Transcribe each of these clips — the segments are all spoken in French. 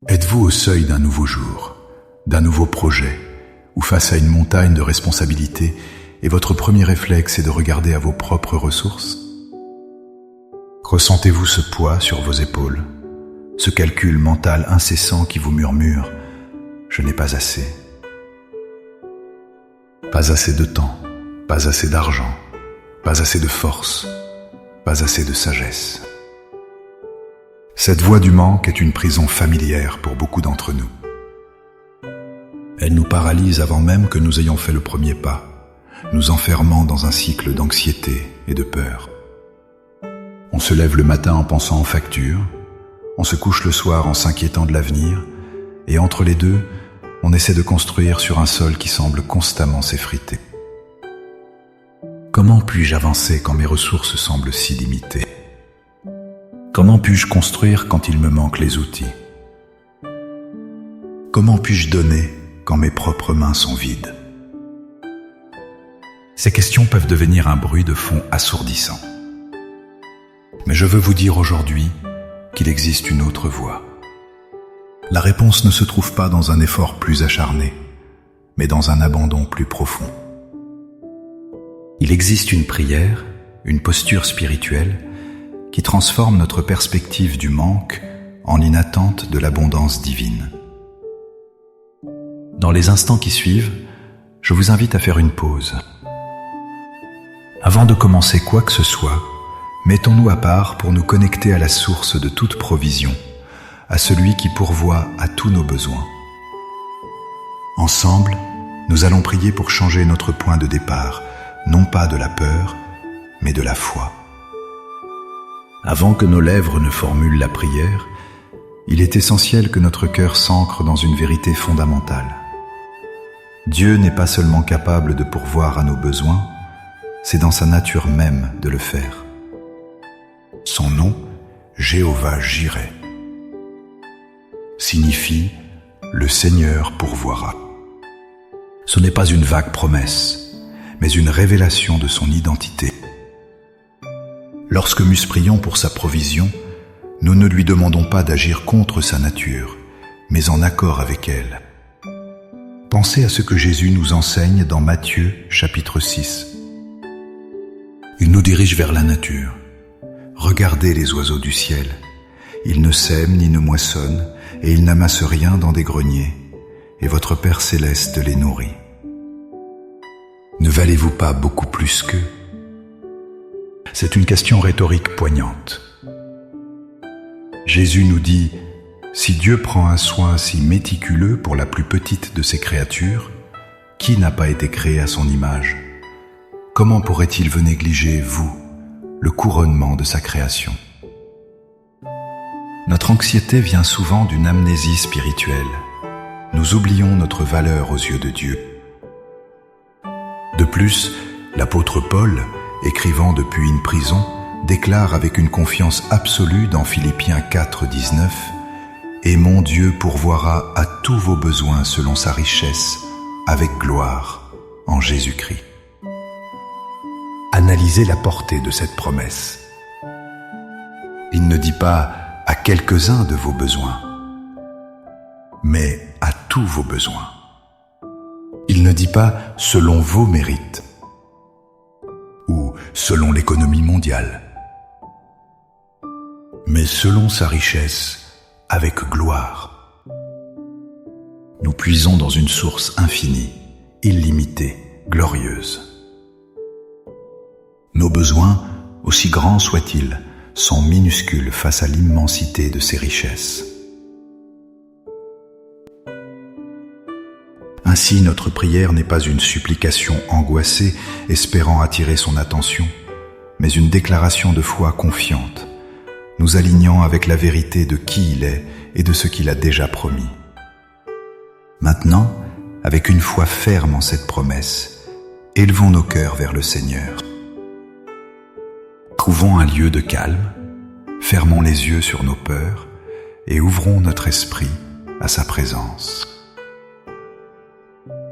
Êtes-vous au seuil d'un nouveau jour, d'un nouveau projet, ou face à une montagne de responsabilités, et votre premier réflexe est de regarder à vos propres ressources? Ressentez-vous ce poids sur vos épaules, ce calcul mental incessant qui vous murmure « Je n'ai pas assez ». Pas assez de temps, pas assez d'argent, pas assez de force, pas assez de sagesse. Cette voie du manque est une prison familière pour beaucoup d'entre nous. Elle nous paralyse avant même que nous ayons fait le premier pas, nous enfermant dans un cycle d'anxiété et de peur. On se lève le matin en pensant aux factures, on se couche le soir en s'inquiétant de l'avenir, et entre les deux, on essaie de construire sur un sol qui semble constamment s'effriter. Comment puis-je avancer quand mes ressources semblent si limitées? Comment puis-je construire quand il me manque les outils? Comment puis-je donner quand mes propres mains sont vides? Ces questions peuvent devenir un bruit de fond assourdissant. Mais je veux vous dire aujourd'hui qu'il existe une autre voie. La réponse ne se trouve pas dans un effort plus acharné, mais dans un abandon plus profond. Il existe une prière, une posture spirituelle, qui transforme notre perspective du manque en une attente de l'abondance divine. Dans les instants qui suivent, je vous invite à faire une pause. Avant de commencer quoi que ce soit, mettons-nous à part pour nous connecter à la source de toute provision, à celui qui pourvoit à tous nos besoins. Ensemble, nous allons prier pour changer notre point de départ, non pas de la peur, mais de la foi. Avant que nos lèvres ne formulent la prière, il est essentiel que notre cœur s'ancre dans une vérité fondamentale. Dieu n'est pas seulement capable de pourvoir à nos besoins, c'est dans sa nature même de le faire. Son nom, Jéhovah Jireh, signifie « le Seigneur pourvoira ». Ce n'est pas une vague promesse, mais une révélation de son identité. Lorsque nous prions pour sa provision, nous ne lui demandons pas d'agir contre sa nature, mais en accord avec elle. Pensez à ce que Jésus nous enseigne dans Matthieu, chapitre 6. Il nous dirige vers la nature. Regardez les oiseaux du ciel. Ils ne sèment ni ne moissonnent, et ils n'amassent rien dans des greniers, et votre Père céleste les nourrit. Ne valez-vous pas beaucoup plus qu'eux? C'est une question rhétorique poignante. Jésus nous dit « Si Dieu prend un soin si méticuleux pour la plus petite de ses créatures, qui n'a pas été créé à son image? Comment pourrait-il vous négliger, vous, le couronnement de sa création ?» Notre anxiété vient souvent d'une amnésie spirituelle. Nous oublions notre valeur aux yeux de Dieu. De plus, l'apôtre Paul, écrivant depuis une prison, déclare avec une confiance absolue dans Philippiens 4, 19 « Et mon Dieu pourvoira à tous vos besoins selon sa richesse, avec gloire, en Jésus-Christ. » Analysez la portée de cette promesse. Il ne dit pas « à quelques-uns de vos besoins », mais à tous vos besoins. Il ne dit pas « selon vos mérites » ou « selon l'économie mondiale », mais selon sa richesse, avec gloire. Nous puisons dans une source infinie, illimitée, glorieuse. Nos besoins, aussi grands soient-ils, sont minuscules face à l'immensité de ses richesses. Ainsi, notre prière n'est pas une supplication angoissée, espérant attirer son attention, mais une déclaration de foi confiante, nous alignant avec la vérité de qui il est et de ce qu'il a déjà promis. Maintenant, avec une foi ferme en cette promesse, élevons nos cœurs vers le Seigneur. Trouvons un lieu de calme, fermons les yeux sur nos peurs et ouvrons notre esprit à sa présence.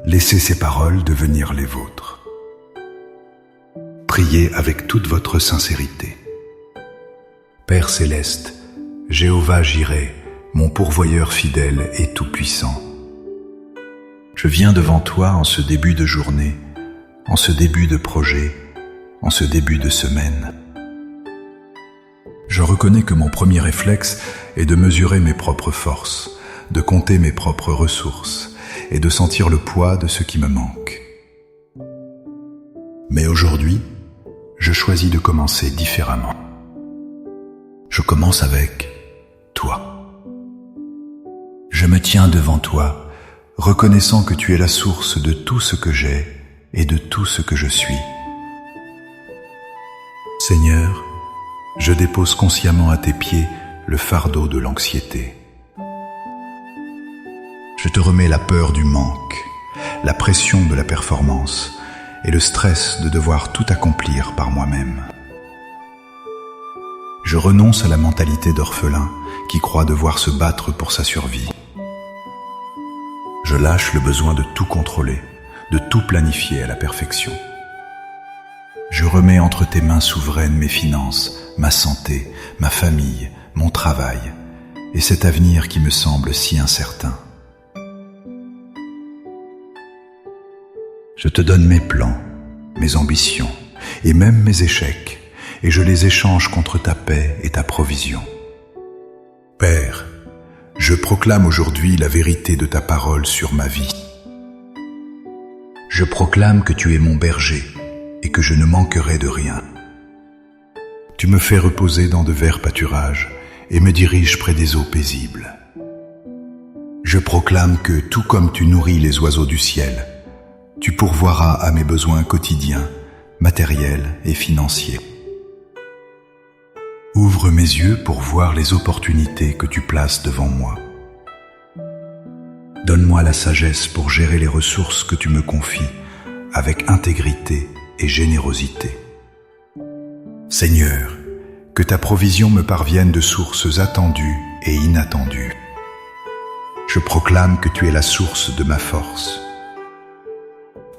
Laissez ces paroles devenir les vôtres. Priez avec toute votre sincérité. Père céleste, Jéhovah Jireh, mon pourvoyeur fidèle et tout-puissant. Je viens devant toi en ce début de journée, en ce début de projet, en ce début de semaine. Je reconnais que mon premier réflexe est de mesurer mes propres forces, de compter mes propres ressources et de sentir le poids de ce qui me manque. Mais aujourd'hui, je choisis de commencer différemment. Je commence avec toi. Je me tiens devant toi, reconnaissant que tu es la source de tout ce que j'ai et de tout ce que je suis. Seigneur, je dépose consciemment à tes pieds le fardeau de l'anxiété. Je te remets la peur du manque, la pression de la performance et le stress de devoir tout accomplir par moi-même. Je renonce à la mentalité d'orphelin qui croit devoir se battre pour sa survie. Je lâche le besoin de tout contrôler, de tout planifier à la perfection. Je remets entre tes mains souveraines mes finances, ma santé, ma famille, mon travail et cet avenir qui me semble si incertain. Je te donne mes plans, mes ambitions et même mes échecs, et je les échange contre ta paix et ta provision. Père, je proclame aujourd'hui la vérité de ta parole sur ma vie. Je proclame que tu es mon berger et que je ne manquerai de rien. Tu me fais reposer dans de verts pâturages et me diriges près des eaux paisibles. Je proclame que, tout comme tu nourris les oiseaux du ciel, tu pourvoiras à mes besoins quotidiens, matériels et financiers. Ouvre mes yeux pour voir les opportunités que tu places devant moi. Donne-moi la sagesse pour gérer les ressources que tu me confies avec intégrité et générosité. Seigneur, que ta provision me parvienne de sources attendues et inattendues. Je proclame que tu es la source de ma force.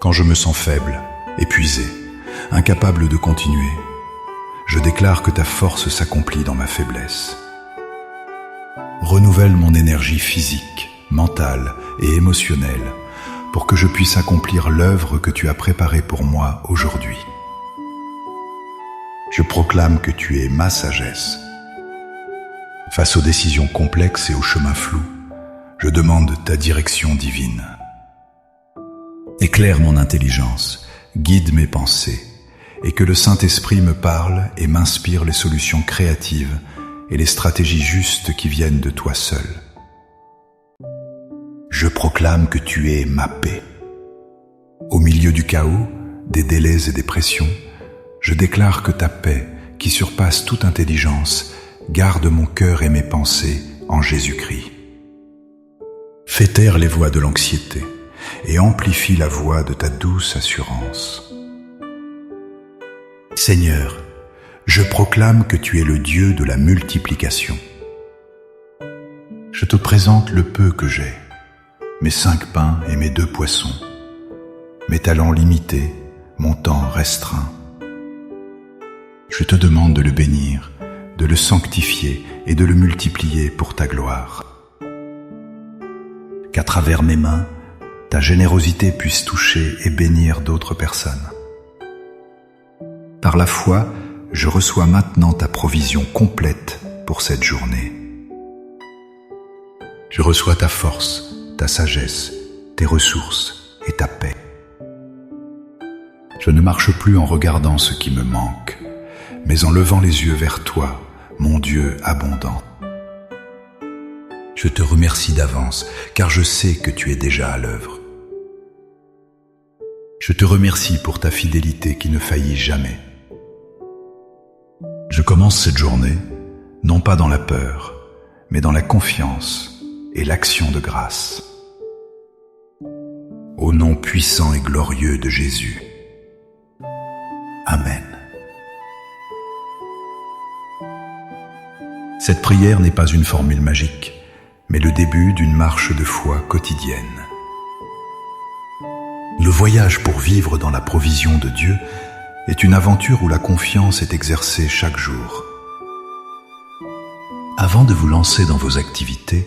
Quand je me sens faible, épuisé, incapable de continuer, je déclare que ta force s'accomplit dans ma faiblesse. Renouvelle mon énergie physique, mentale et émotionnelle pour que je puisse accomplir l'œuvre que tu as préparée pour moi aujourd'hui. Je proclame que tu es ma sagesse. Face aux décisions complexes et aux chemins flous, je demande ta direction divine. Éclaire mon intelligence, guide mes pensées, et que le Saint-Esprit me parle et m'inspire les solutions créatives et les stratégies justes qui viennent de toi seul. Je proclame que tu es ma paix. Au milieu du chaos, des délais et des pressions, je déclare que ta paix, qui surpasse toute intelligence, garde mon cœur et mes pensées en Jésus-Christ. Fais taire les voix de l'anxiété et amplifie la voix de ta douce assurance. Seigneur, je proclame que tu es le Dieu de la multiplication. Je te présente le peu que j'ai, mes 5 pains et mes 2 poissons, mes talents limités, mon temps restreint. Je te demande de le bénir, de le sanctifier et de le multiplier pour ta gloire. Qu'à travers mes mains, ta générosité puisse toucher et bénir d'autres personnes. Par la foi, je reçois maintenant ta provision complète pour cette journée. Je reçois ta force, ta sagesse, tes ressources et ta paix. Je ne marche plus en regardant ce qui me manque, mais en levant les yeux vers toi, mon Dieu abondant. Je te remercie d'avance, car je sais que tu es déjà à l'œuvre. Je te remercie pour ta fidélité qui ne faillit jamais. Je commence cette journée, non pas dans la peur, mais dans la confiance et l'action de grâce. Au nom puissant et glorieux de Jésus. Amen. Cette prière n'est pas une formule magique, mais le début d'une marche de foi quotidienne. Le voyage pour vivre dans la provision de Dieu est une aventure où la confiance est exercée chaque jour. Avant de vous lancer dans vos activités,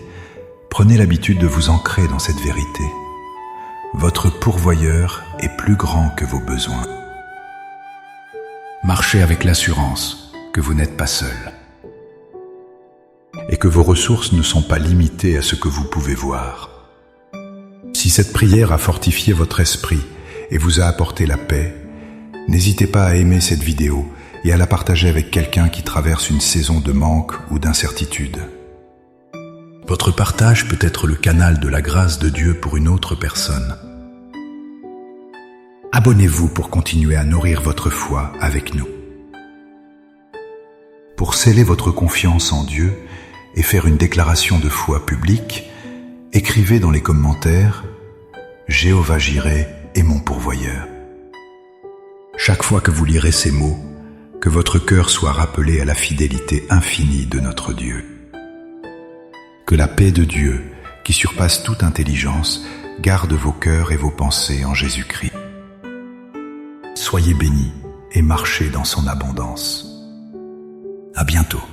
prenez l'habitude de vous ancrer dans cette vérité. Votre pourvoyeur est plus grand que vos besoins. Marchez avec l'assurance que vous n'êtes pas seul et que vos ressources ne sont pas limitées à ce que vous pouvez voir. Si cette prière a fortifié votre esprit et vous a apporté la paix, n'hésitez pas à aimer cette vidéo et à la partager avec quelqu'un qui traverse une saison de manque ou d'incertitude. Votre partage peut être le canal de la grâce de Dieu pour une autre personne. Abonnez-vous pour continuer à nourrir votre foi avec nous. Pour sceller votre confiance en Dieu et faire une déclaration de foi publique, écrivez dans les commentaires « Jéhovah Jireh est mon pourvoyeur ». Chaque fois que vous lirez ces mots, que votre cœur soit rappelé à la fidélité infinie de notre Dieu. Que la paix de Dieu, qui surpasse toute intelligence, garde vos cœurs et vos pensées en Jésus-Christ. Soyez bénis et marchez dans son abondance. À bientôt.